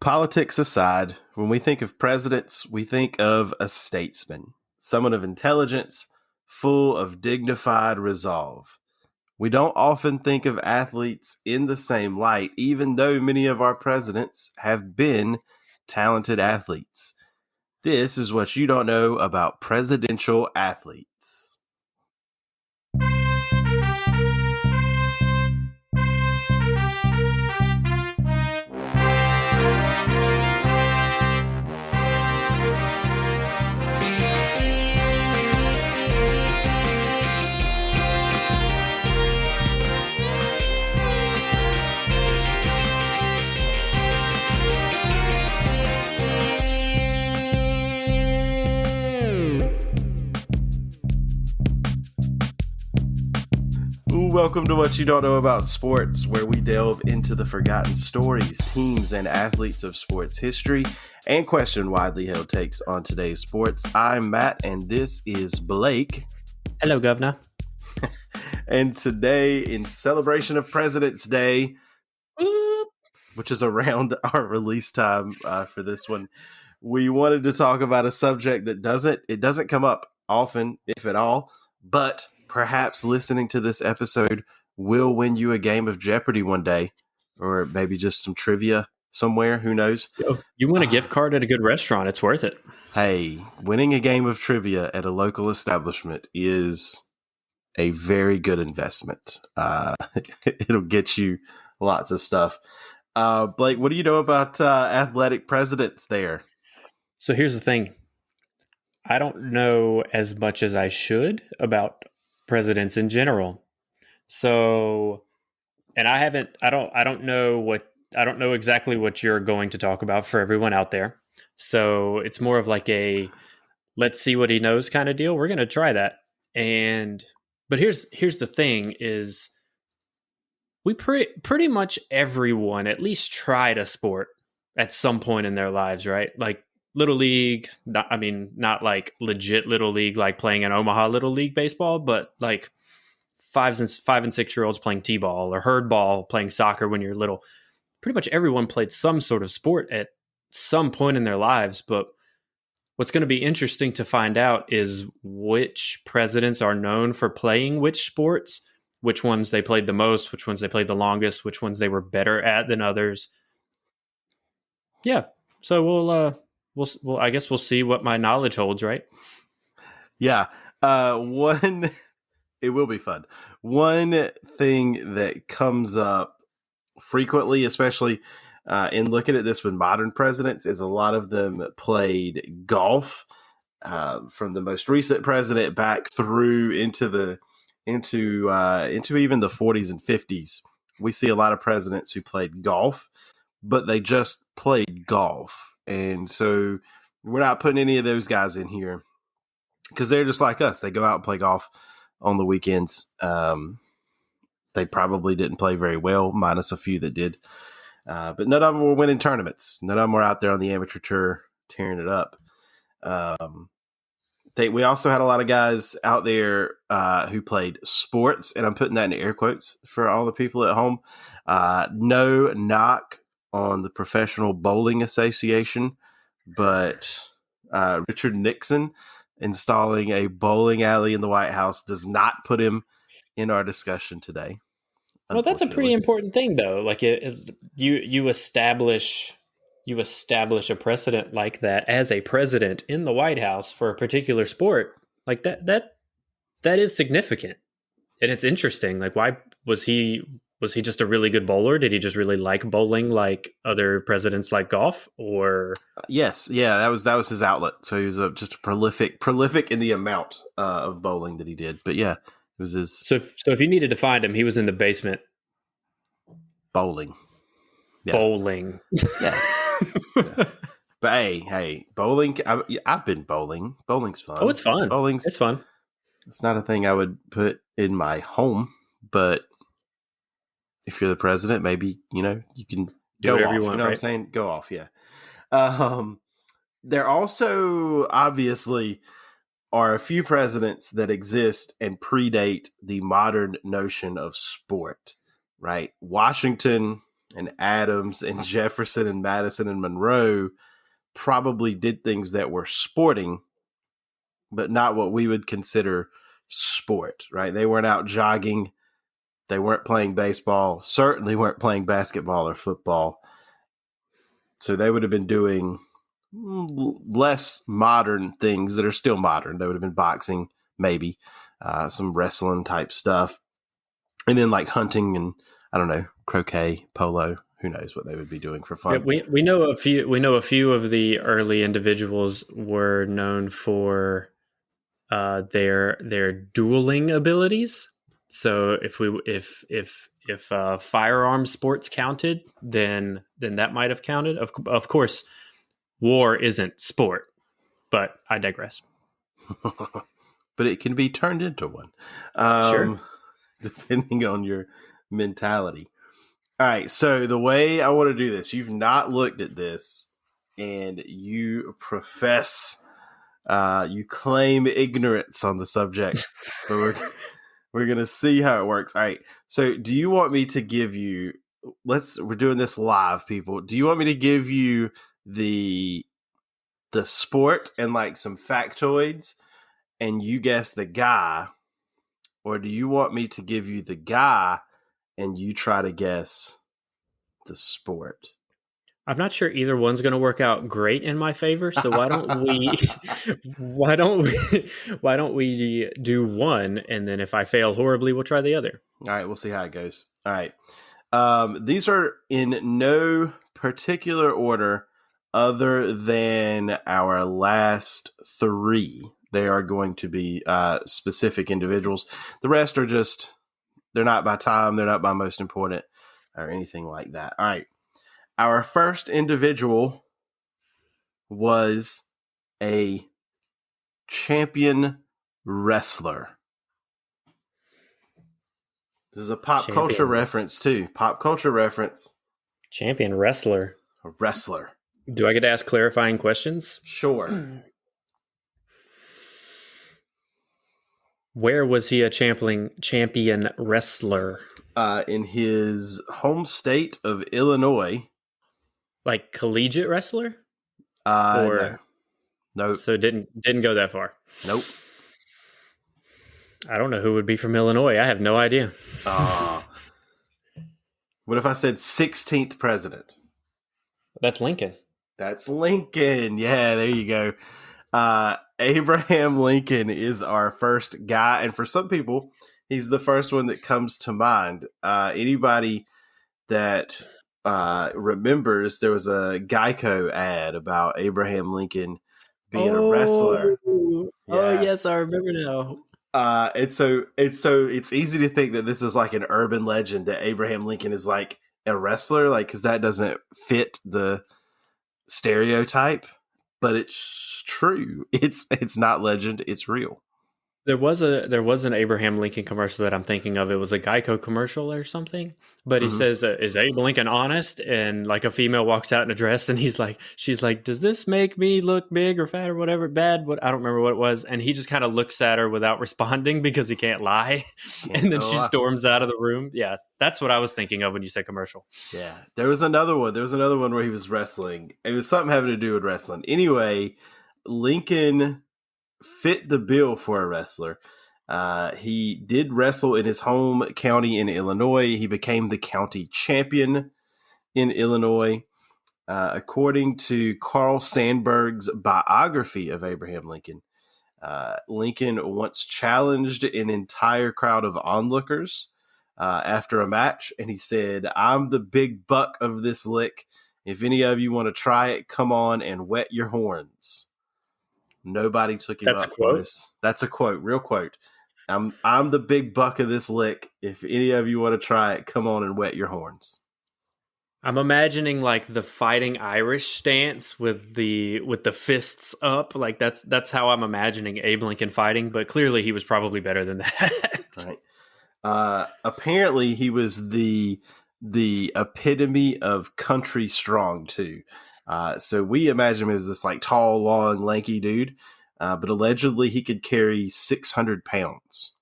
Politics aside, when we think of presidents, we think of a statesman, someone of intelligence, full of dignified resolve. We don't often think of athletes in the same light, even though many of our presidents have been talented athletes. This is what you don't know about presidential athletes. Welcome to What You Don't Know About Sports, where we delve into the forgotten stories, teams, and athletes of sports history and question widely held takes on today's sports. I'm Matt, and this is Blake. Hello, Governor. And today, in celebration of President's Day, which is around our release time for this one, we wanted to talk about a subject that doesn't come up often, if at all, but perhaps listening to this episode will win you a game of Jeopardy one day, or maybe just some trivia somewhere. Who knows? You win a gift card at a good restaurant. It's worth it. Hey, winning a game of trivia at a local establishment is a very good investment. It'll get you lots of stuff. Blake, what do you know about athletic presidents there? So here's the thing. I don't know as much as I should about presidents in general. So, and I don't know exactly what you're going to talk about for everyone out there. So it's more of like a, let's see what he knows kind of deal. We're going to try that. But here's the thing is we pretty much everyone at least tried a sport at some point in their lives, right? Like Little League, not like legit Little League, like playing in Omaha Little League baseball, but like 5 and 6-year-olds playing t-ball or herd ball, playing soccer when you're little. Pretty much everyone played some sort of sport at some point in their lives. But what's going to be interesting to find out is which presidents are known for playing which sports, which ones they played the most, which ones they played the longest, which ones they were better at than others. Yeah. So Well, I guess we'll see what my knowledge holds, right? Yeah. It will be fun. One thing that comes up frequently, especially in looking at this with modern presidents, is a lot of them played golf from the most recent president back through into even the 40s and 50s. We see a lot of presidents who played golf, but they just played golf. And so we're not putting any of those guys in here because they're just like us. They go out and play golf on the weekends. They probably didn't play very well, minus a few that did. But none of them were winning tournaments. None of them were out there on the amateur tour tearing it up. We also had a lot of guys out there who played sports, and I'm putting that in air quotes for all the people at home. No knock on the Professional Bowling Association, but Richard Nixon installing a bowling alley in the White House does not put him in our discussion today. Well, that's a pretty important thing, though. Like, you establish a precedent like that as a president in the White House for a particular sport. Like that is significant, and it's interesting. Like, why was he? Was he just a really good bowler? Did he just really like bowling like other presidents like golf? Or yes, yeah, that was his outlet. So he was just a prolific in the amount of bowling that he did. But yeah, it was his. So if you needed to find him, he was in the basement bowling. Yeah. Bowling. Yeah. Yeah. But hey, bowling. I've been bowling. Bowling's fun. Oh, it's fun. It's fun. It's not a thing I would put in my home, but if you're the president, maybe, you can go off. You know what I'm saying? Go off, yeah. There also obviously are a few presidents that exist and predate the modern notion of sport, right? Washington and Adams and Jefferson and Madison and Monroe probably did things that were sporting, but not what we would consider sport, right? They weren't out jogging. They weren't playing baseball, certainly weren't playing basketball or football. So they would have been doing less modern things that are still modern. They would have been boxing, maybe, some wrestling type stuff. And then like hunting and, I don't know, croquet, polo. Who knows what they would be doing for fun. Yeah, we know a few of the early individuals were known for their dueling abilities. So if firearm sports counted, then that might have counted. Of course, war isn't sport, but I digress. But it can be turned into one, Sure. depending on your mentality. All right, so the way I want to do this, you've not looked at this, and you profess, you claim ignorance on the subject, but we're going to see how it works. All right, so do you want me to give you, we're doing this live, people. Do you want me to give you the sport and like some factoids, and you guess the guy, or do you want me to give you the guy and you try to guess the sport? I'm not sure either one's going to work out great in my favor. So why don't we do one, and then if I fail horribly, we'll try the other. All right, we'll see how it goes. All right. These are in no particular order other than our last three. They are going to be specific individuals. The rest are just, they're not by time, they're not by most important or anything like that. All right. Our first individual was a champion wrestler. This is a pop culture reference too. Pop culture reference. Champion wrestler. A wrestler. Do I get to ask clarifying questions? Sure. Where was he a champion wrestler? In his home state of Illinois. Like collegiate wrestler? No. So didn't go that far. Nope. I don't know who would be from Illinois. I have no idea. What if I said 16th president? That's Lincoln. That's Lincoln. Yeah, there you go. Abraham Lincoln is our first guy. And for some people, he's the first one that comes to mind. Anybody that remembers, there was a Geico ad about Abraham Lincoln being a wrestler. Yeah. Oh, yes, I remember now. It's easy to think that this is like an urban legend that Abraham Lincoln is like a wrestler, like, because that doesn't fit the stereotype, but it's true. It's not legend, it's real. There was an Abraham Lincoln commercial that I'm thinking of. It was a Geico commercial or something. But he says, "Is Abe Lincoln honest?" And like a female walks out in a dress, and she's like, "Does this make me look big or fat or whatever? Bad? What? I don't remember what it was." And he just kind of looks at her without responding because he can't lie. And then she storms out of the room. Yeah, that's what I was thinking of when you said commercial. Yeah, there was another one. There was another one where he was wrestling. It was something having to do with wrestling. Anyway, Lincoln fit the bill for a wrestler. He did wrestle in his home county in Illinois. He became the county champion in Illinois. According to Carl Sandburg's biography of Abraham Lincoln, Lincoln once challenged an entire crowd of onlookers after a match, and he said, "I'm the big buck of this lick. If any of you want to try it, come on and wet your horns." Nobody took him up on this. That's a quote, real quote. I'm the big buck of this lick. If any of you want to try it, come on and wet your horns. I'm imagining like the Fighting Irish stance with the fists up. Like that's how I'm imagining Abe Lincoln fighting. But clearly, he was probably better than that. Right. Apparently, he was the epitome of country strong too. So we imagine him as this like tall, long, lanky dude, but allegedly he could carry 600 pounds.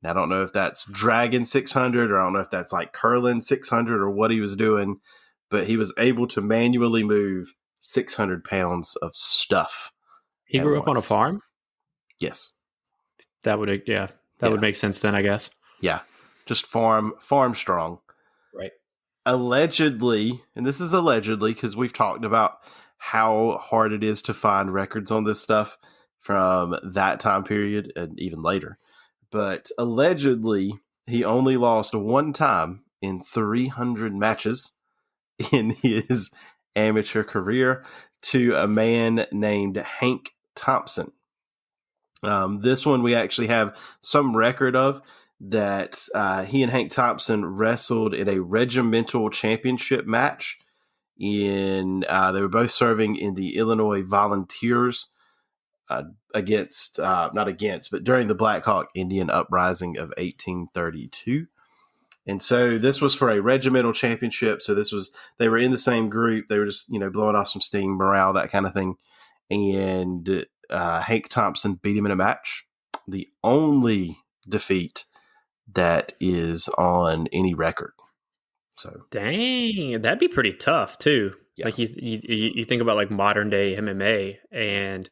Now, I don't know if that's dragging 600 or I don't know if that's like curling 600 or what he was doing, but he was able to manually move 600 pounds of stuff. He at grew up on a once. farm? Yes. That would would make sense then, I guess. Yeah. Just farm strong. Right. Allegedly, and this is allegedly because we've talked about how hard it is to find records on this stuff from that time period and even later. But allegedly, he only lost one time in 300 matches in his amateur career to a man named Hank Thompson. This one we actually have some record of, that he and Hank Thompson wrestled in a regimental championship match. They were both serving in the Illinois Volunteers but during the Black Hawk Indian Uprising of 1832. And so this was for a regimental championship. So they were in the same group. They were just, blowing off some steam, morale, that kind of thing. And Hank Thompson beat him in a match. The only defeat that is on any record. So dang, that'd be pretty tough too. Yeah. Like you think about like modern day MMA, and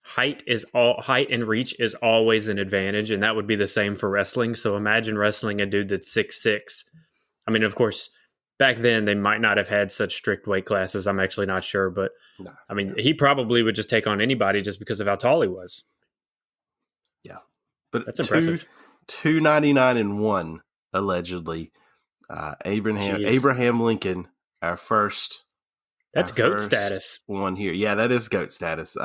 height and reach is always an advantage, and that would be the same for wrestling. So imagine wrestling a dude that's 6'6". I mean, of course, back then they might not have had such strict weight classes. I'm actually not sure, but he probably would just take on anybody just because of how tall he was. Yeah, but that's impressive. 299-1 allegedly. Abraham Lincoln, our first. That's GOAT status. One here, yeah, that is GOAT status.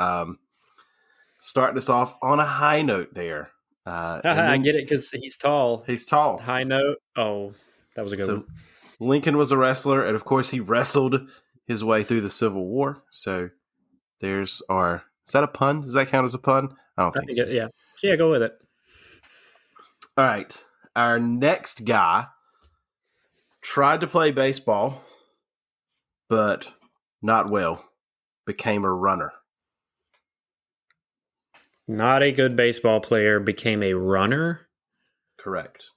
Starting us off on a high note there. I get it because he's tall. He's tall. High note. Oh, that was a good one. Lincoln was a wrestler, and of course, he wrestled his way through the Civil War. So there's our. Is that a pun? Does that count as a pun? I don't think so. Yeah, go with it. All right, our next guy tried to play baseball, but not well. Became a runner. Not a good baseball player, became a runner? Correct.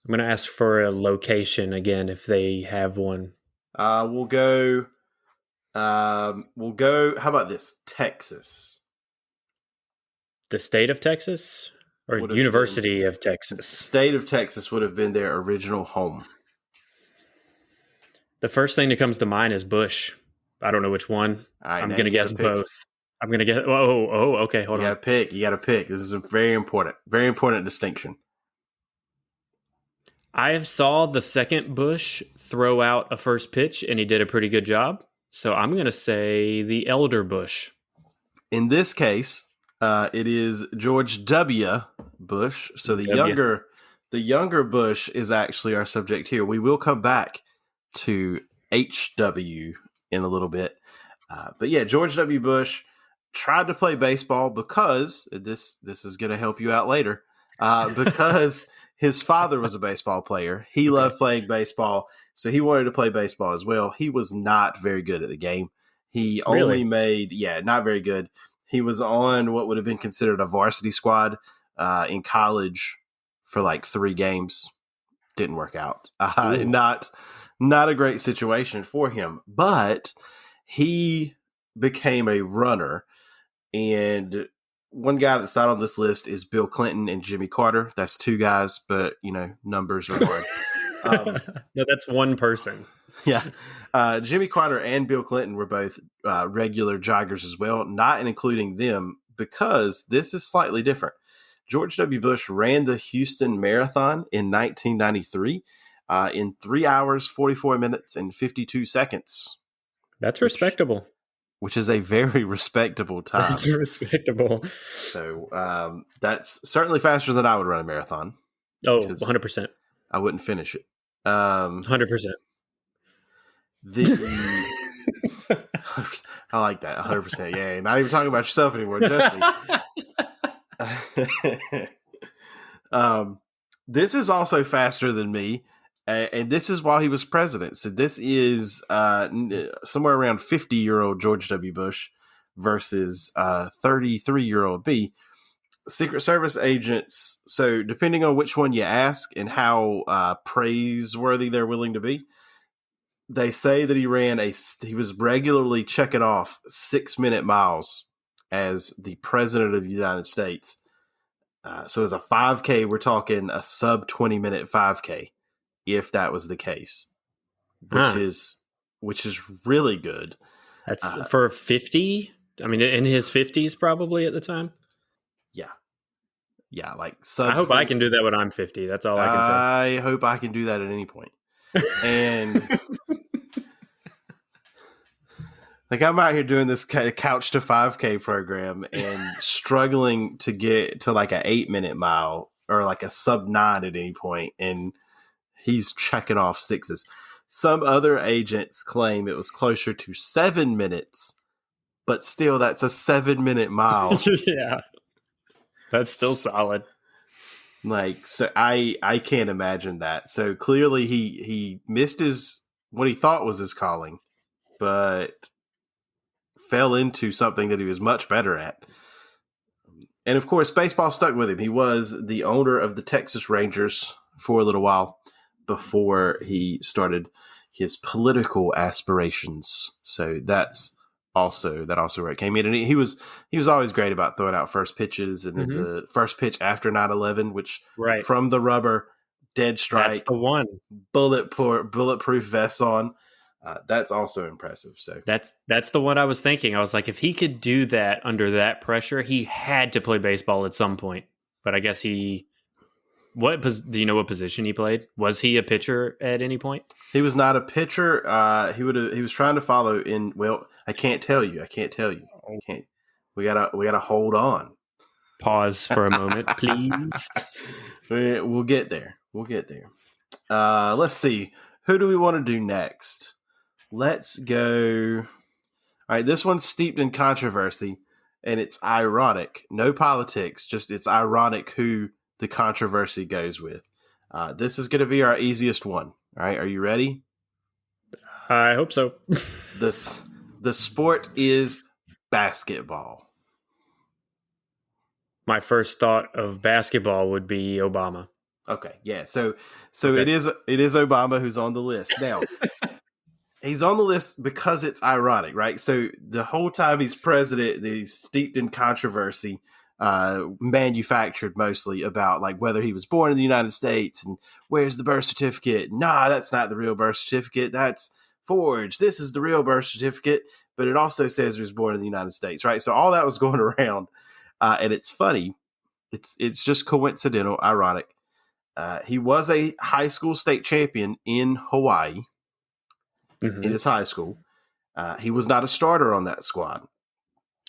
I'm going to ask for a location again if they have one. We'll go. How about this? Texas. The state of Texas? Or University of Texas? State of Texas would have been their original home. The first thing that comes to mind is Bush. I don't know which one. Right, I'm going to guess both. I'm going to guess. Okay. Hold on. You got to pick. This is a very important distinction. I saw the second Bush throw out a first pitch, and he did a pretty good job. So I'm going to say the elder Bush. In this case, it is George W. Bush. So the younger Bush is actually our subject here. We will come back to HW in a little bit. But yeah, George W. Bush tried to play baseball because this is going to help you out later. Because his father was a baseball player. He loved playing baseball, so he wanted to play baseball as well. He was not very good at the game. He only made, not very good. He was on what would have been considered a varsity squad in college for like 3 games. Didn't work out. Not a great situation for him, but he became a runner. And one guy that's not on this list is Bill Clinton and Jimmy Carter. That's 2 guys, but numbers are hard. No, that's one person. Yeah. Jimmy Carter and Bill Clinton were both regular joggers as well, not including them because this is slightly different. George W. Bush ran the Houston Marathon in 1993 in 3 hours, 44 minutes, and 52 seconds. That's respectable. Which is a very respectable time. That's respectable. So that's certainly faster than I would run a marathon. Oh, 100%. I wouldn't finish it. 100%. I like that. 100%. Yeah, not even talking about yourself anymore. Just me. This is also faster than me. And this is while he was president. So this is somewhere around 50-year-old George W. Bush versus 33-year-old B. Secret Service agents, so depending on which one you ask and how praiseworthy they're willing to be, they say that he was regularly checking off 6-minute miles as the president of the United States. So as a 5K, we're talking a sub 20-minute 5K, if that was the case, which is really good. That's for 50. I mean, in his 50s probably at the time. Yeah, like I hope I can do that when I'm 50. That's all I can say. I hope I can do that at any point. And like I'm out here doing this couch to 5K program and struggling to get to like an 8-minute mile or like a sub 9 at any point, and he's checking off 6s. Some other agents claim it was closer to 7 minutes, but still, that's a 7-minute mile. Yeah, that's still solid. Like, so I can't imagine that. So clearly he missed what he thought was his calling, but fell into something that he was much better at. And of course, baseball stuck with him. He was the owner of the Texas Rangers for a little while before he started his political aspirations. So that also where it came in. And he was always great about throwing out first pitches, and then the first pitch after 9/11, which from the rubber, dead strike, that's the one, bulletproof vest on. That's also impressive. So that's the one I was thinking. I was like, if he could do that under that pressure, he had to play baseball at some point. But I guess do you know what position he played? Was he a pitcher at any point? He was not a pitcher. He was trying to follow in. Well, I can't tell you. We gotta hold on. Pause for a moment, please. We'll get there. Let's see. Who do we want to do next? Let's go. All right, this one's steeped in controversy, and it's ironic. No politics, just it's ironic who the controversy goes with. This is going to be our easiest one. All right, are you ready? I hope so. The sport is basketball. My first thought of basketball would be Obama. Okay, yeah. So okay. It is Obama who's on the list now. He's on the list because it's ironic, right? So the whole time he's president, he's steeped in controversy, manufactured mostly about like whether he was born in the United States and where's the birth certificate. Nah, that's not the real birth certificate. That's forged. This is the real birth certificate, but it also says he was born in the United States, right? So all that was going around, and it's funny. It's just coincidental, ironic. He was a high school state champion in Hawaii. In his high school. He was not a starter on that squad.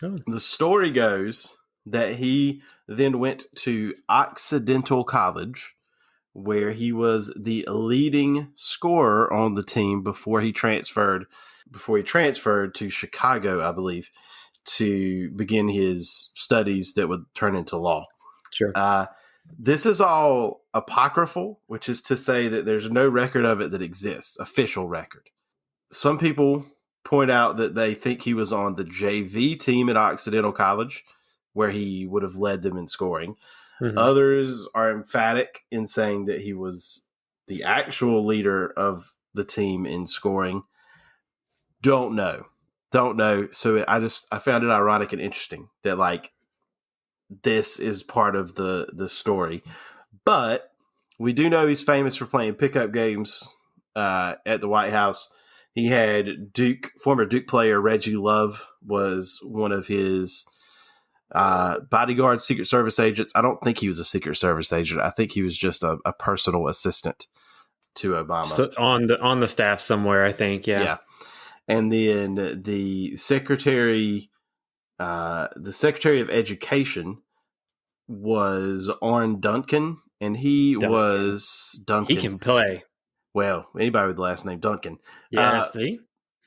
Oh. The story goes that he then went to Occidental College, where he was the leading scorer on the team before he transferred to Chicago, I believe, to begin his studies that would turn into law. Sure. This is all apocryphal, which is to say that there's no record of it that exists, official record. Some people point out that they think he was on the JV team at Occidental College, where he would have led them in scoring. Mm-hmm. Others are emphatic in saying that he was the actual leader of the team in scoring. Don't know. So I found it ironic and interesting that like this is part of the story. But we do know he's famous for playing pickup games at the White House. He had former Duke player Reggie Love was one of his bodyguard Secret Service agents. I don't think he was a Secret Service agent. I think he was just a personal assistant to Obama. So on the staff somewhere, I think. Yeah. Yeah. And then the Secretary of Education was Orrin Duncan, and he was Duncan. He can play. Well, anybody with the last name Duncan. Yeah, see?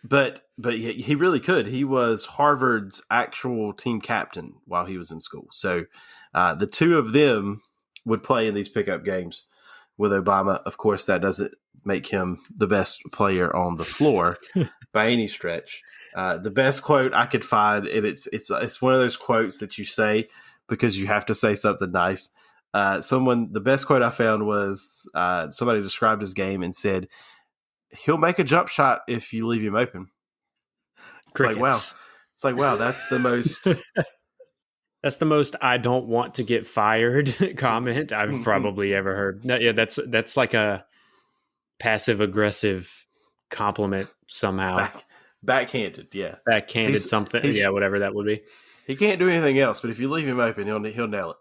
But he really could. He was Harvard's actual team captain while he was in school. So the two of them would play in these pickup games with Obama. Of course, that doesn't make him the best player on the floor by any stretch. The best quote I could find, and it's one of those quotes that you say because you have to say something nice. The best quote I found was somebody described his game and said, he'll make a jump shot if you leave him open. It's like, wow. Crickets. It's like, wow, that's the most. That's the most "I don't want to get fired" comment I've probably ever heard. No, yeah, that's like a passive aggressive compliment somehow. Backhanded, yeah. Backhanded something. Yeah, whatever that would be. He can't do anything else, but if you leave him open, he'll nail it.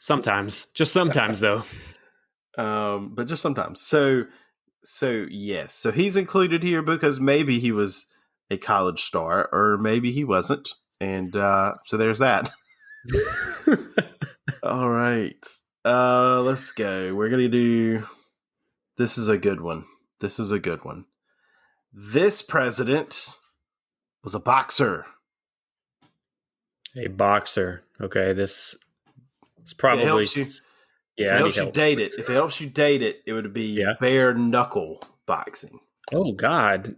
Sometimes, just sometimes, though. But just sometimes. So yes. So he's included here because maybe he was a college star, or maybe he wasn't, and so there's that. All right. Let's go. We're gonna do. This is a good one. This president was a boxer. A boxer. Okay, this is probably. If it helps you date it, it would be bare knuckle boxing. Oh God.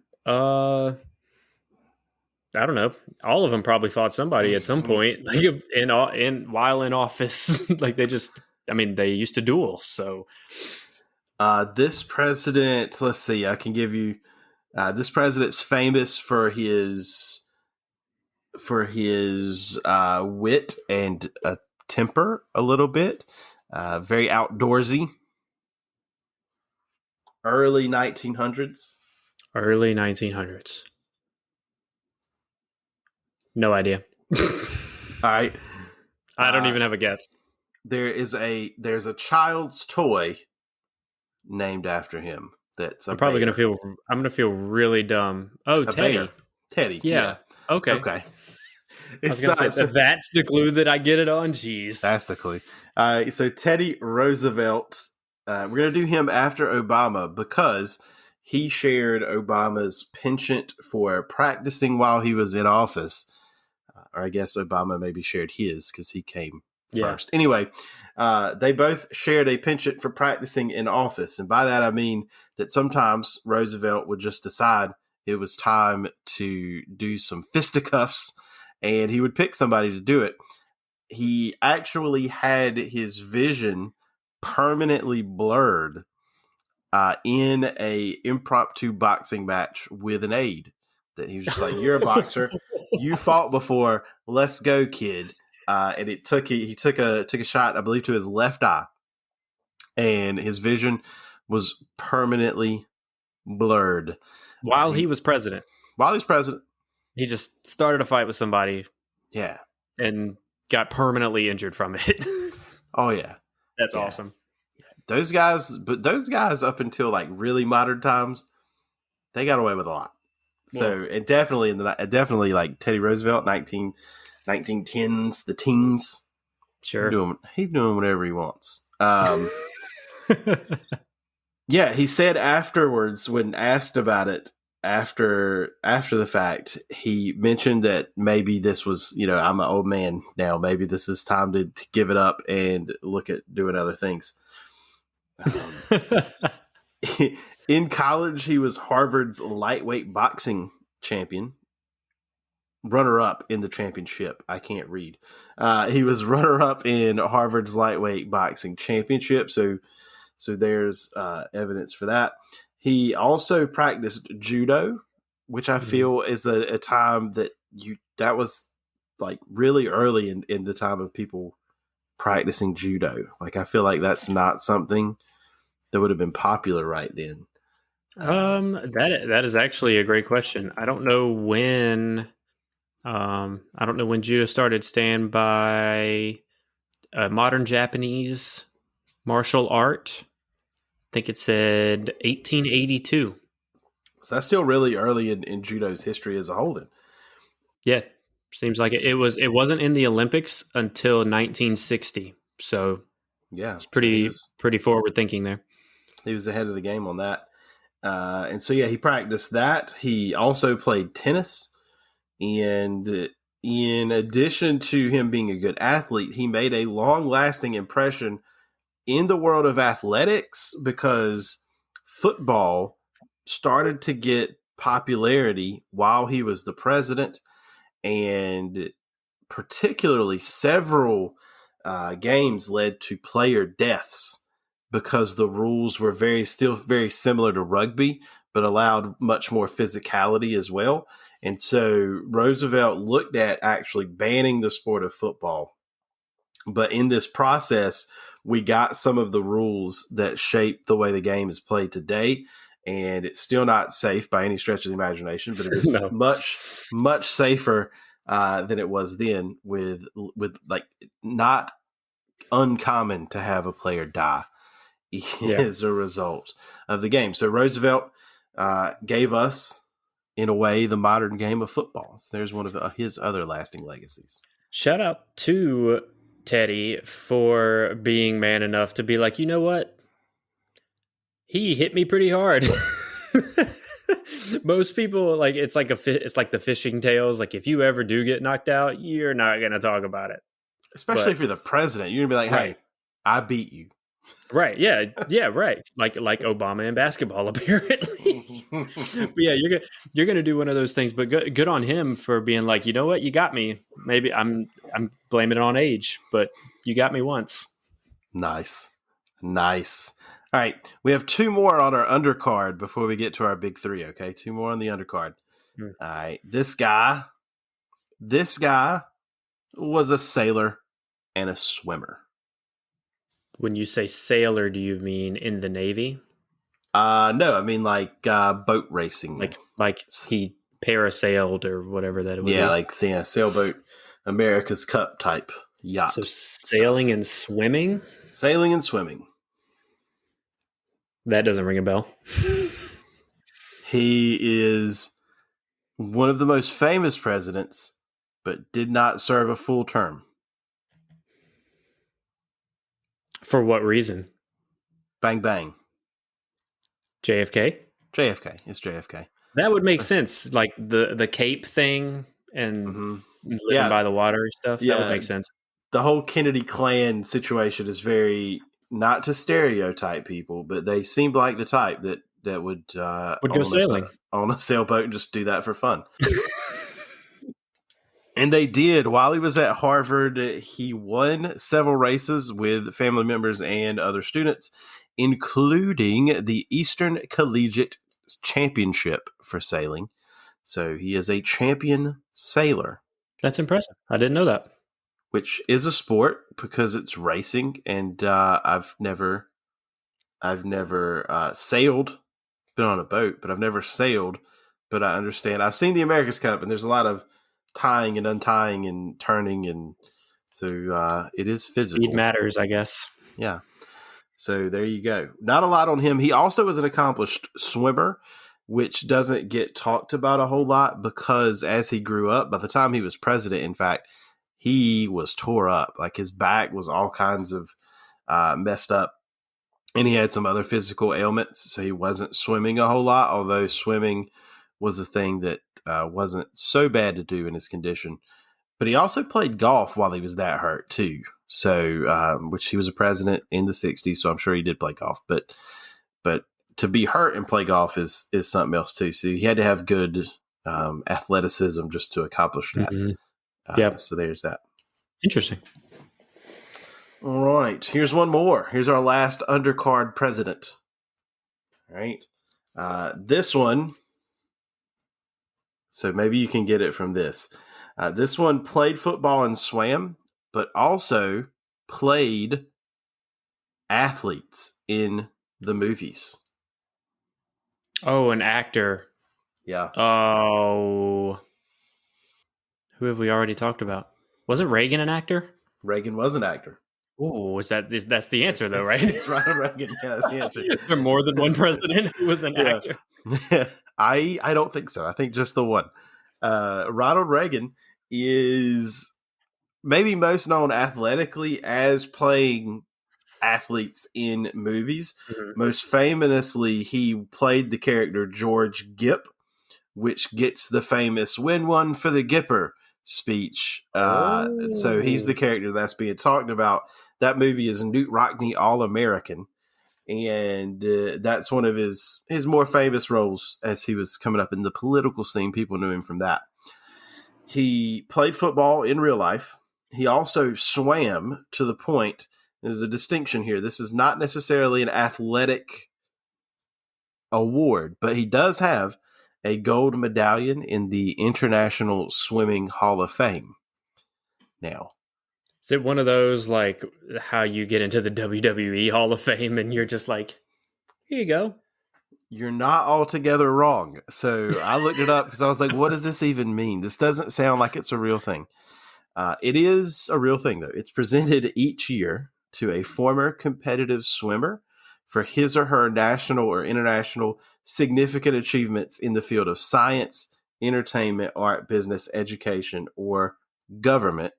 I don't know. All of them probably fought somebody at some point, like while in office. Like they used to duel. So, this president, let's see, I can give you. This president's famous for his wit and temper a little bit. Very outdoorsy. Early 1900s. Early 1900s. No idea. All right. I don't even have a guess. There's a child's toy named after him. I'm gonna feel really dumb. Oh, Teddy. Bear. Teddy. Yeah. Okay. It's that's the clue that I get it on. Jeez. That's the clue. So Teddy Roosevelt. We're gonna do him after Obama because he shared Obama's penchant for practicing while he was in office. Or I guess Obama maybe shared his because he came first. Anyway, they both shared a penchant for practicing in office. And by that, I mean that sometimes Roosevelt would just decide it was time to do some fisticuffs and he would pick somebody to do it. He actually had his vision permanently blurred in a impromptu boxing match with an aide. That he was just like, "You're a boxer. You fought before. Let's go, kid." And he took a shot, I believe, to his left eye, and his vision was permanently blurred while he was president. He just started a fight with somebody, and got permanently injured from it. Oh yeah, that's awesome. Those guys up until like really modern times, they got away with a lot. So, and definitely like Teddy Roosevelt, 1910s, the teens. Sure. He's doing whatever he wants. Yeah, he said afterwards when asked about it after the fact, he mentioned that maybe this was, I'm an old man now. Maybe this is time to give it up and look at doing other things. In college, he was Harvard's lightweight boxing champion, runner-up in the championship. I can't read. He was runner-up in Harvard's lightweight boxing championship. So there's evidence for that. He also practiced judo, which I feel is a time that was like really early in the time of people practicing judo. Like I feel like that's not something that would have been popular right then. That is actually a great question. I don't know when judo started. Stand by modern Japanese martial art. I think it said 1882. So that's still really early in judo's history as a whole. Then, yeah, seems like it wasn't in the Olympics until 1960. So yeah, it's pretty forward thinking there. He was ahead of the game on that. And so, he practiced that. He also played tennis. And in addition to him being a good athlete, he made a long-lasting impression in the world of athletics because football started to get popularity while he was the president. And particularly several games led to player deaths because the rules were still very similar to rugby, but allowed much more physicality as well. And so Roosevelt looked at actually banning the sport of football. But in this process, we got some of the rules that shape the way the game is played today. And it's still not safe by any stretch of the imagination, but it is No. much safer than it was then, with like not uncommon to have a player die as a result of the game. So Roosevelt gave us, in a way, the modern game of football. So there's one of his other lasting legacies. Shout out to Teddy for being man enough to be like, you know what? He hit me pretty hard. Most people, like, it's like the fishing tales. Like, if you ever do get knocked out, you're not going to talk about it. Especially if you're the president. You're going to be like, hey, I beat you. Right. Yeah. Yeah. Right. Like Obama in basketball, apparently. But yeah, you're gonna do one of those things. But good on him for being like, you know what, you got me. Maybe I'm blaming it on age, but you got me once. Nice. All right, we have two more on our undercard before we get to our big three. Okay, two more on the undercard. All right, this guy was a sailor and a swimmer. When you say sailor, do you mean in the Navy? No, I mean like boat racing. Like he parasailed or whatever that would be. Yeah, like sailboat, America's Cup type yacht. So sailing and swimming? Sailing and swimming. That doesn't ring a bell. He is one of the most famous presidents, but did not serve a full term. For what reason? Bang, bang. JFK? JFK. It's JFK. That would make sense. Like the Cape thing and living by the water and stuff. Yeah. That would make sense. The whole Kennedy clan situation is very, not to stereotype people, but they seemed like the type that would go sailing on a sailboat and just do that for fun. And they did. While he was at Harvard, he won several races with family members and other students, including the Eastern Collegiate Championship for sailing. So he is a champion sailor. That's impressive. I didn't know that. Which is a sport because it's racing, and I've never sailed. Been on a boat, but I've never sailed. But I understand. I've seen the America's Cup, and there's a lot of tying and untying and turning, and so it is physical. Speed matters, I guess. Yeah. So there you go. Not a lot on him. He also was an accomplished swimmer, which doesn't get talked about a whole lot because as he grew up, by the time he was president, in fact, he was tore up. Like his back was all kinds of messed up, and he had some other physical ailments, so he wasn't swimming a whole lot, although swimming was a thing that wasn't so bad to do in his condition. But he also played golf while he was that hurt too. So, which he was a president in the 60s, so I'm sure he did play golf. But to be hurt and play golf is something else too. So he had to have good athleticism just to accomplish that. Yeah. So there's that. Interesting. All right. Here's one more. Here's our last undercard president. All right. This one. So maybe you can get it from this. This one played football and swam, but also played athletes in the movies. Oh, an actor. Yeah. Oh. Who have we already talked about? Wasn't Reagan an actor? Reagan was an actor. Oh, that's the answer though, right? It's Ronald Reagan. Yeah, that's the answer. Is there more than one president who was an actor? I don't think so. I think just the one. Ronald Reagan is maybe most known athletically as playing athletes in movies. Mm-hmm. Most famously, he played the character George Gipp, which gets the famous "Win one for the Gipper" speech. So he's the character that's being talked about. That movie is Newt Rockney All-American. And that's one of his more famous roles as he was coming up in the political scene. People knew him from that. He played football in real life. He also swam to the point. There's a distinction here. This is not necessarily an athletic award, but he does have a gold medallion in the International Swimming Hall of Fame. Now, Is it one of those like how you get into the WWE Hall of Fame and you're just like, here you go? you're not altogether wrong. So I looked it up because I was like, what does this even mean? This doesn't sound like it's a real thing. It is a real thing, though. It's presented each year to a former competitive swimmer for his or her national or international significant achievements in the field of science, entertainment, art, business, education, or government.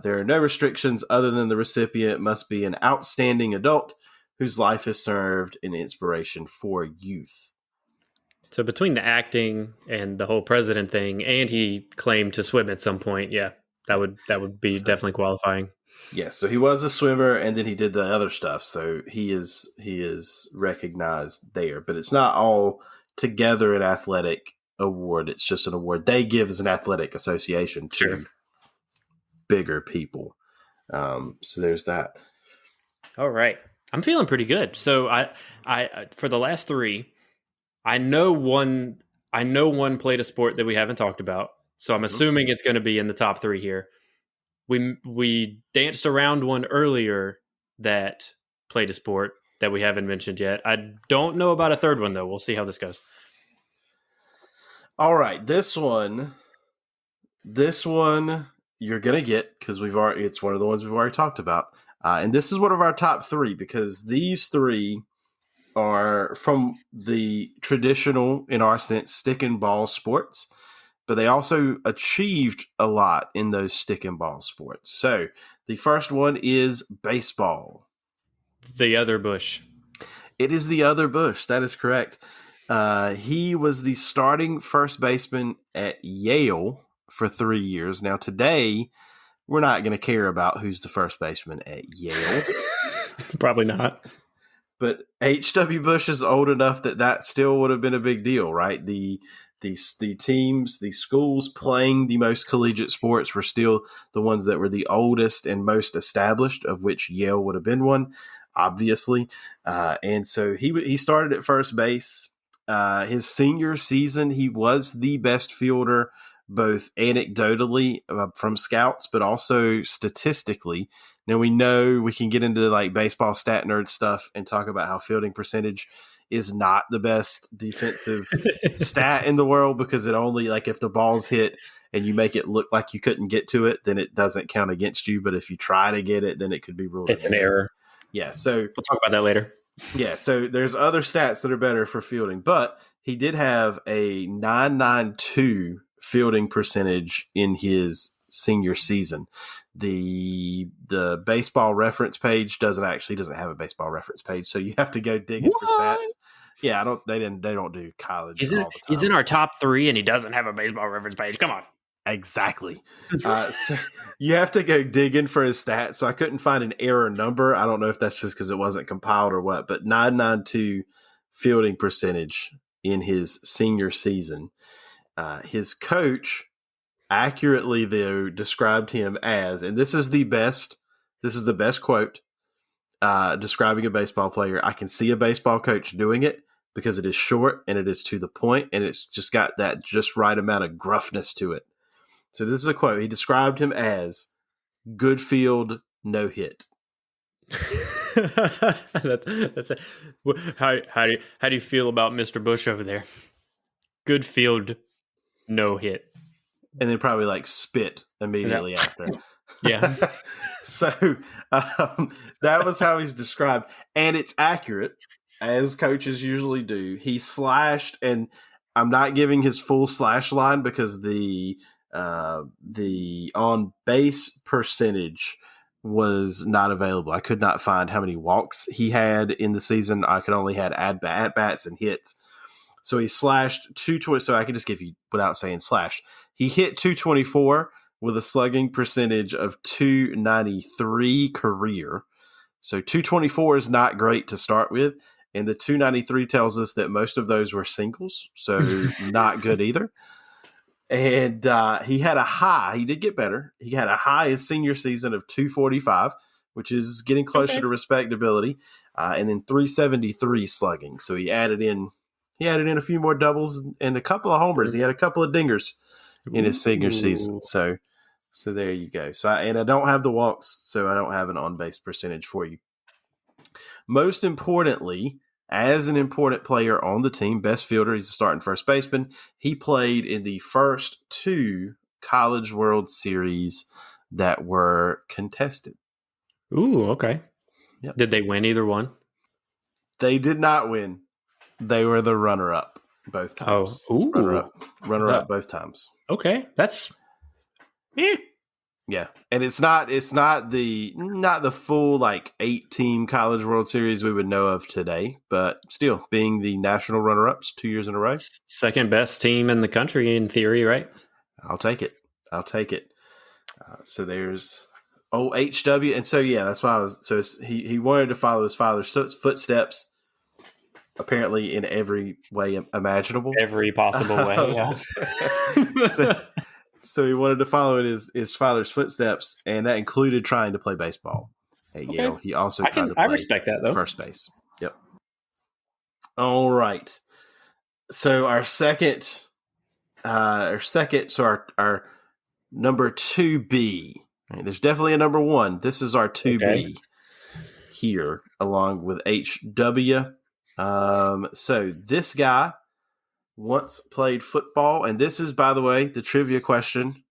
There are no restrictions other than the recipient must be an outstanding adult whose life has served an inspiration for youth. So between the acting and the whole president thing, and he claimed to swim at some point, yeah, that would be definitely qualifying. Yes, so he was a swimmer, and then he did the other stuff. So he is recognized there, but it's not all together an athletic award. It's just an award they give as an athletic association to bigger people. So there's that. All right, I'm feeling pretty good. So I for the last three, I know one played a sport that we haven't talked about. So I'm assuming it's going to be in the top three here. We danced around one earlier that played a sport that we haven't mentioned yet. I don't know about a third one, though. We'll see how this goes. All right, this one you're gonna get because it's one of the ones we've already talked about, and this is one of our top three because these three are from the traditional, in our sense, stick and ball sports, but they also achieved a lot in those stick and ball sports. So the first one is baseball. The other Bush. It is the other Bush. That is correct. He was the starting first baseman at Yale for 3 years. Now, today, we're not going to care about who's the first baseman at Yale. Probably not. But H.W. Bush is old enough that still would have been a big deal, right? The teams, the schools playing the most collegiate sports were still the ones that were the oldest and most established, of which Yale would have been one, obviously. And so he started at first base. His senior season, he was the best fielder, both anecdotally from scouts, but also statistically. Now we know we can get into like baseball stat nerd stuff and talk about how fielding percentage is not the best defensive stat in the world because it only like if the ball's hit and you make it look like you couldn't get to it, then it doesn't count against you. But if you try to get it, then it could be ruled. It's an error. Yeah. So we'll talk about that later. Yeah. So there's other stats that are better for fielding, but he did have a 992 fielding percentage in his senior season. The baseball reference page doesn't have a baseball reference page, so you have to go digging for stats. Yeah, they don't do college all the time. He's in our top three, and he doesn't have a baseball reference page. Come on. Exactly. So you have to go digging for his stats. So I couldn't find an error number. I don't know if that's just because it wasn't compiled or what, but 992 fielding percentage in his senior season. His coach accurately, though, described him as, and this is the best quote describing a baseball player. I can see a baseball coach doing it because it is short and it is to the point and it's just got that just right amount of gruffness to it. So this is a quote. He described him as good field, no hit. That's it. How do you feel about Mr. Bush over there? Good field, no hit. And then probably like spit immediately after. Yeah. So that was how he's described. And it's accurate, as coaches usually do. He slashed, and I'm not giving his full slash line because the on base percentage was not available. I could not find how many walks he had in the season. I could only had at bats and hits. So he slashed 220. So I can just give you without saying slash. He hit 224 with a slugging percentage of 293 career. So 224 is not great to start with. And the 293 tells us that most of those were singles. So not good either. And he had a high. He did get better. He had a high his senior season of 245, which is getting closer to respectability. And then 373 slugging. So he added in He added in a few more doubles and a couple of homers. He had a couple of dingers in his senior season. So there you go. So I don't have the walks, so I don't have an on-base percentage for you. Most importantly, as an important player on the team, best fielder, he's a starting first baseman. He played in the first 2 College World Series that were contested. Ooh, okay. Yep. Did they win either one? They did not win. They were the runner-up both times. Oh, ooh. Runner-up both times. Okay, that's yeah, and it's not the full 8-team College World Series we would know of today, but still being the national runner-ups 2 years in a row, second best team in the country in theory, right? I'll take it. So there's HW, and so that's why he wanted to follow his father's footsteps, apparently in every way imaginable, every possible way. Yeah. So he wanted to follow in his father's footsteps, and that included trying to play baseball. And, he also tried to play respect that, though. First base. Yep. All right. So our number 2B. Right, there's definitely a number 1. This is our 2B here, along with HW. So this guy once played football, and this is, by the way, the trivia question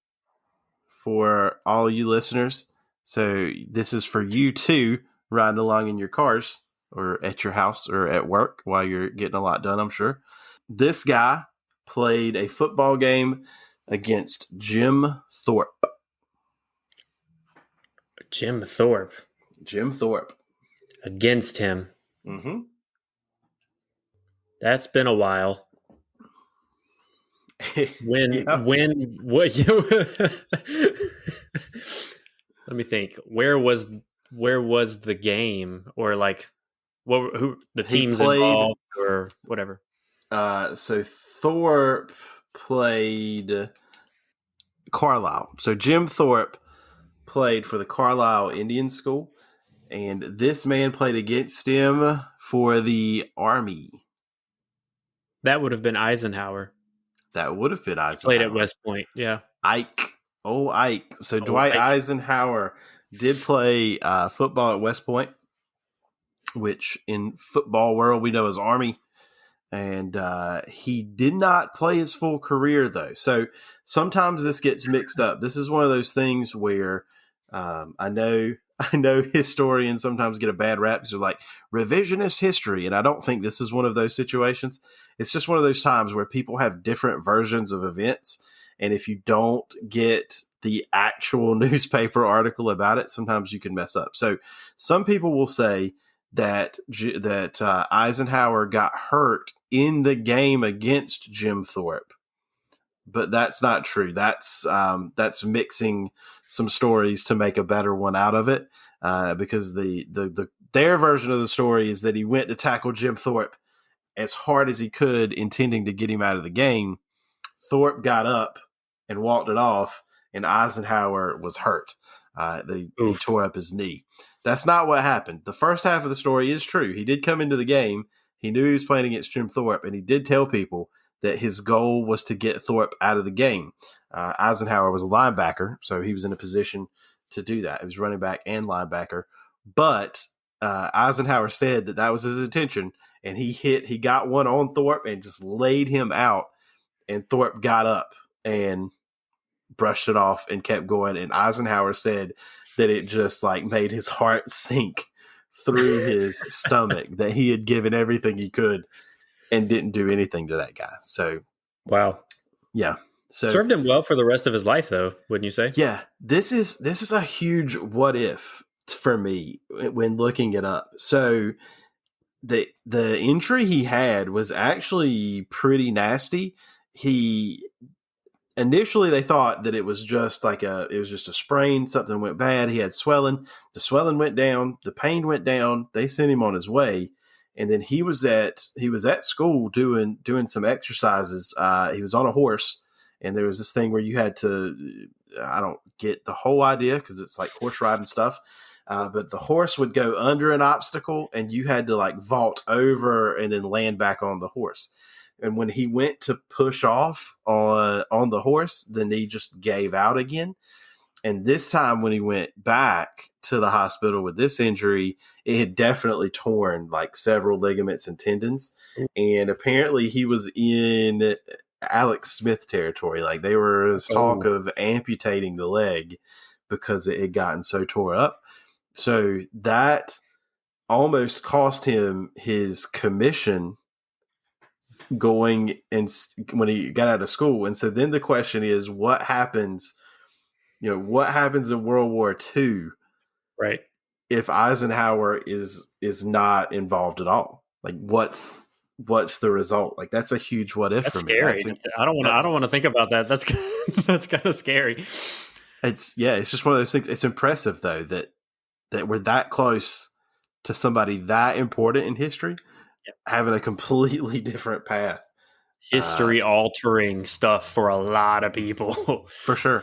for all you listeners. So this is for you too, riding along in your cars or at your house or at work while you're getting a lot done, I'm sure. This guy played a football game against Jim Thorpe. Jim Thorpe. Against him. Mm-hmm. That's been a while. What let me think. Where was the game, or who the teams involved or whatever? So Thorpe played Carlisle. So Jim Thorpe played for the Carlisle Indian School, and this man played against him for the Army. That would have been Eisenhower. Played at West Point, yeah. Ike. So Dwight Eisenhower did play football at West Point, which in football world we know as Army. And he did not play his full career, though. So sometimes this gets mixed up. This is one of those things where I know historians sometimes get a bad rap because they're like revisionist history. And I don't think this is one of those situations. It's just one of those times where people have different versions of events. And if you don't get the actual newspaper article about it, sometimes you can mess up. So some people will say that Eisenhower got hurt in the game against Jim Thorpe, but that's not true. That's mixing some stories to make a better one out of it, because their version of the story is that he went to tackle Jim Thorpe as hard as he could, intending to get him out of the game. Thorpe got up and walked it off, and Eisenhower was hurt. He tore up his knee. That's not what happened. The first half of the story is true. He did come into the game. He knew he was playing against Jim Thorpe, and he did tell people that his goal was to get Thorpe out of the game. Eisenhower was a linebacker, so he was in a position to do that. He was running back and linebacker. But Eisenhower said that was his intention, and he got one on Thorpe and just laid him out, and Thorpe got up and brushed it off and kept going. And Eisenhower said that it just made his heart sink through his stomach, that he had given everything he could and didn't do anything to that guy. So, wow. Yeah. So served him well for the rest of his life, though, wouldn't you say? Yeah. This is a huge what if for me when looking it up. So the injury he had was actually pretty nasty. Initially, they thought that it was just a sprain. Something went bad. He had swelling. The swelling went down. The pain went down. They sent him on his way, and then he was at school doing some exercises. He was on a horse, and there was this thing where you had to. I don't get the whole idea because it's like horse riding stuff, but the horse would go under an obstacle, and you had to vault over and then land back on the horse. And when he went to push off on the horse, the knee just gave out again. And this time when he went back to the hospital with this injury, it had definitely torn like several ligaments and tendons. And apparently he was in Alex Smith territory. Like there was talk of amputating the leg because it had gotten so tore up. So that almost cost him his commission going and when he got out of school. And so then the question is, what happens? What happens in World War II, right? If Eisenhower is not involved at all? Like, what's the result? Like, that's a huge what if for scary. me. I don't want to think about that. That's kind of scary. It's just one of those things. It's impressive though that we're that close to somebody that important in history, having a completely different path. History altering stuff for a lot of people. For sure.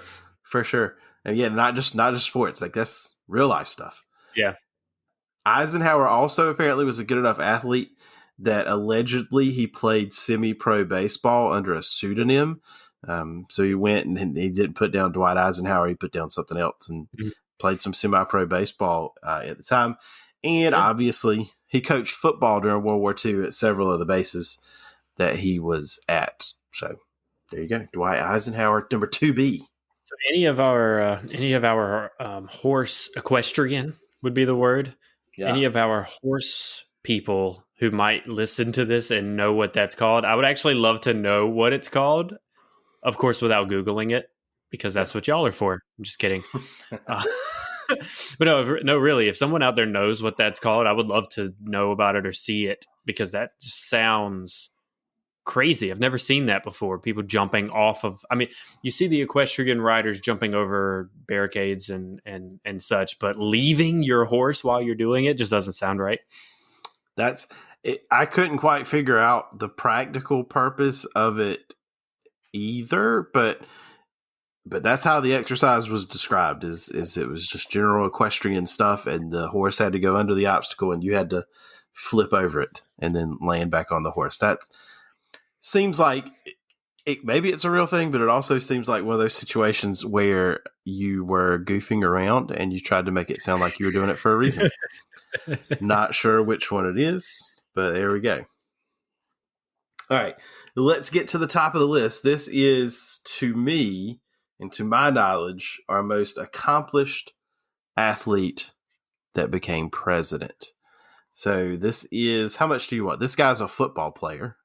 And yeah, not just sports. Like that's real life stuff. Yeah. Eisenhower also apparently was a good enough athlete that allegedly he played semi-pro baseball under a pseudonym. So he went and he didn't put down Dwight Eisenhower. He put down something else and played some semi-pro baseball at the time. And obviously he coached football during World War II at several of the bases that he was at. So there you go. Dwight Eisenhower, number 2B. So any of our horse equestrian would be the word. Yeah. Any of our horse people who might listen to this and know what that's called, I would actually love to know what it's called. Of course, without Googling it, because that's what y'all are for. I'm just kidding. But no, really, if someone out there knows what that's called, I would love to know about it or see it, because that just sounds crazy. I've never seen that before. People jumping off of, I mean, you see the equestrian riders jumping over barricades and such, but leaving your horse while you're doing it just doesn't sound right. That's it. I couldn't quite figure out the practical purpose of it either, but that's how the exercise was described is it was just general equestrian stuff, and the horse had to go under the obstacle and you had to flip over it and then land back on the horse. That seems like maybe it's a real thing, but it also seems like one of those situations where you were goofing around and you tried to make it sound like you were doing it for a reason. Not sure which one it is, but there we go. All right, let's get to the top of the list. This is, to me, and to my knowledge, our most accomplished athlete that became president. So this is, how much do you want? This guy's a football player.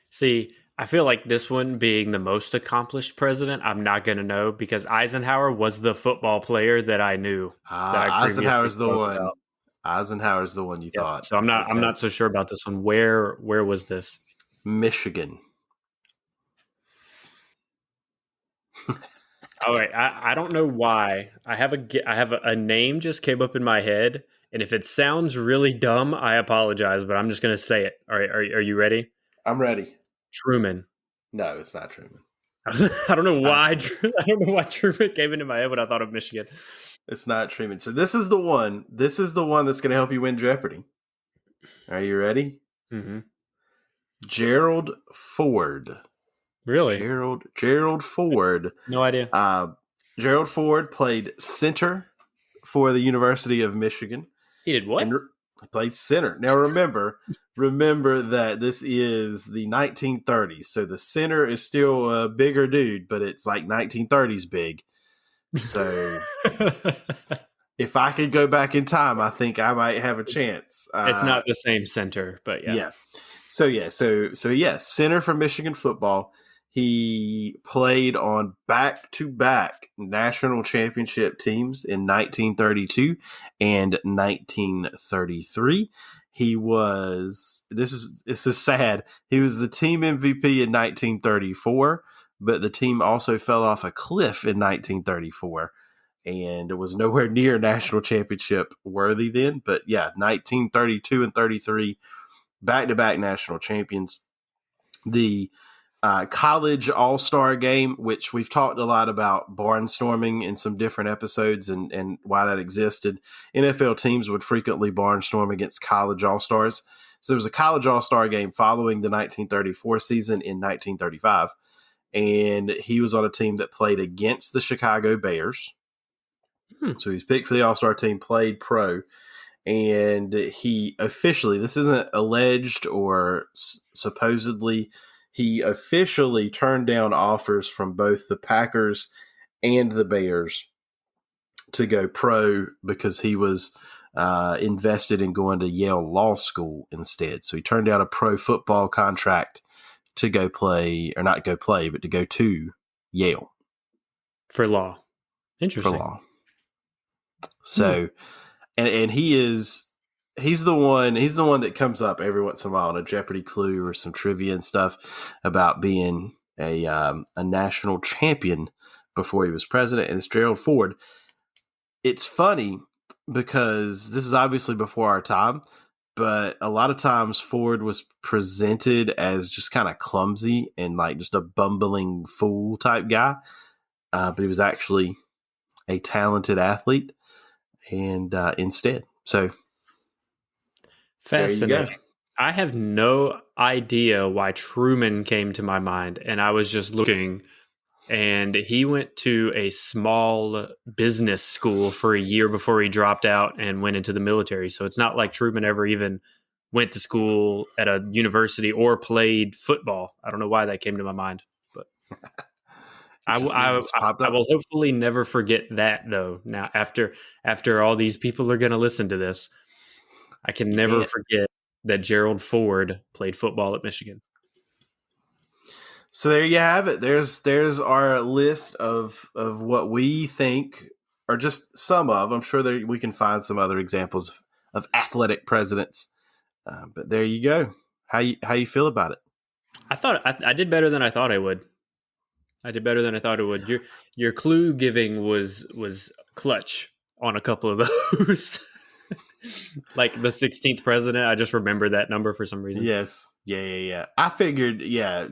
See, I feel like this one being the most accomplished president, I'm not going to know, because Eisenhower was the football player that I knew. Eisenhower's the one. About. Eisenhower's the one you thought. So I'm not so sure about this one. Where was this? Michigan. All right, I don't know why. I have a name just came up in my head, and if it sounds really dumb, I apologize, but I'm just going to say it. All right, are you ready? I'm ready. Truman. No, it's not Truman. I don't know why. I don't know why Truman came into my head when I thought of Michigan. It's not Truman. So this is the one. This is the one that's going to help you win Jeopardy. Are you ready? Mm-hmm. Gerald Ford. Really? Gerald Ford. No idea. Gerald Ford played center for the University of Michigan. He did what? He played center. Now remember that this is the 1930s, so the center is still a bigger dude, but it's like 1930s big. So if I could go back in time, I think I might have a chance. It's not the same center, but yeah. So center for Michigan football. He played on back-to-back national championship teams in 1932 and 1933. He was, this is sad, he was the team MVP in 1934, but the team also fell off a cliff in 1934, and it was nowhere near national championship worthy then. But yeah, 1932 and 33, back-to-back national champions. The college all-star game, which we've talked a lot about barnstorming in some different episodes and why that existed. NFL teams would frequently barnstorm against college all-stars. So there was a college all-star game following the 1934 season in 1935, and he was on a team that played against the Chicago Bears. So he was picked for the all-star team, played pro, and he officially, this isn't alleged or supposedly, he officially turned down offers from both the Packers and the Bears to go pro because he was invested in going to Yale Law School instead. So he turned down a pro football contract to go play, or not go play, but to go to Yale. For law. Interesting. For law. So, and he's the one that comes up every once in a while in a Jeopardy clue or some trivia and stuff about being a national champion before he was president, and it's Gerald Ford. It's funny because this is obviously before our time, but a lot of times Ford was presented as just kind of clumsy and like just a bumbling fool type guy, but he was actually a talented athlete, and instead. So fascinating. There you go. I have no idea why Truman came to my mind, and I was just looking, and he went to a small business school for a year before he dropped out and went into the military. So it's not like Truman ever even went to school at a university or played football. I don't know why that came to my mind, but I will hopefully never forget that, though. Now, after all these people are going to listen to this, I can never forget that Gerald Ford played football at Michigan. So there you have it. There's our list of what we think are just some of. I'm sure we can find some other examples of athletic presidents. But there you go. How you feel about it? I thought I did better than I thought I would. Your clue giving was clutch on a couple of those. Like the 16th president, I just remember that number for some reason. Yes. Yeah. I figured,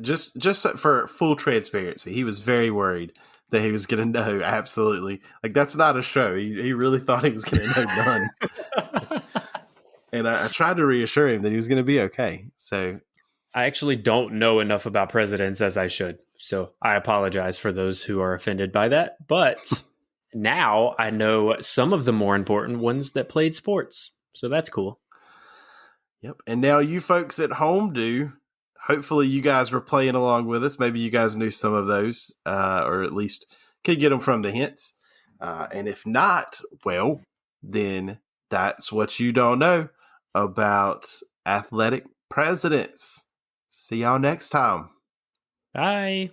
just for full transparency, he was very worried that he was going to know absolutely. Like, that's not a show. He really thought he was going to know none. And I tried to reassure him that he was going to be okay. So I actually don't know enough about presidents as I should. So I apologize for those who are offended by that. But now I know some of the more important ones that played sports. So that's cool. Yep. And now you folks at home do. Hopefully you guys were playing along with us. Maybe you guys knew some of those, or at least could get them from the hints. And if not, well, then that's what you don't know about athletic presidents. See y'all next time. Bye.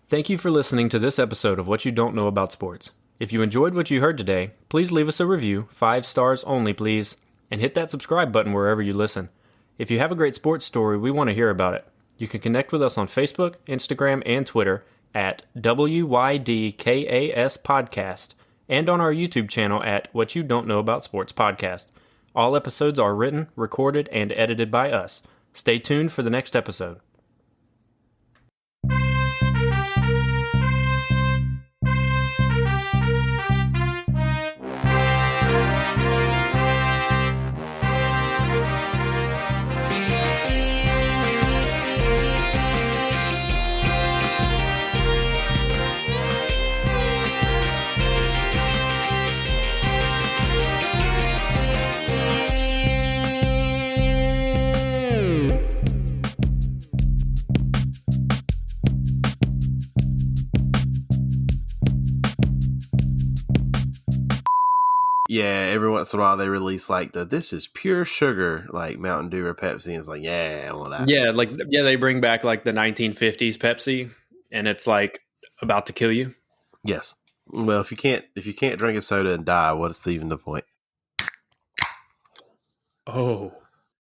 Thank you for listening to this episode of What You Don't Know About Sports. If you enjoyed what you heard today, please leave us a review, 5 stars only, please, and hit that subscribe button wherever you listen. If you have a great sports story, we want to hear about it. You can connect with us on Facebook, Instagram, and Twitter at WYDKAS Podcast, and on our YouTube channel at What You Don't Know About Sports Podcast. All episodes are written, recorded, and edited by us. Stay tuned for the next episode. Yeah, every once in a while they release like this is pure sugar, like Mountain Dew or Pepsi. And it's like, yeah, all that. Yeah, they bring back like the 1950s Pepsi, and it's like about to kill you. Yes. Well, if you can't drink a soda and die, what's even the point? Oh.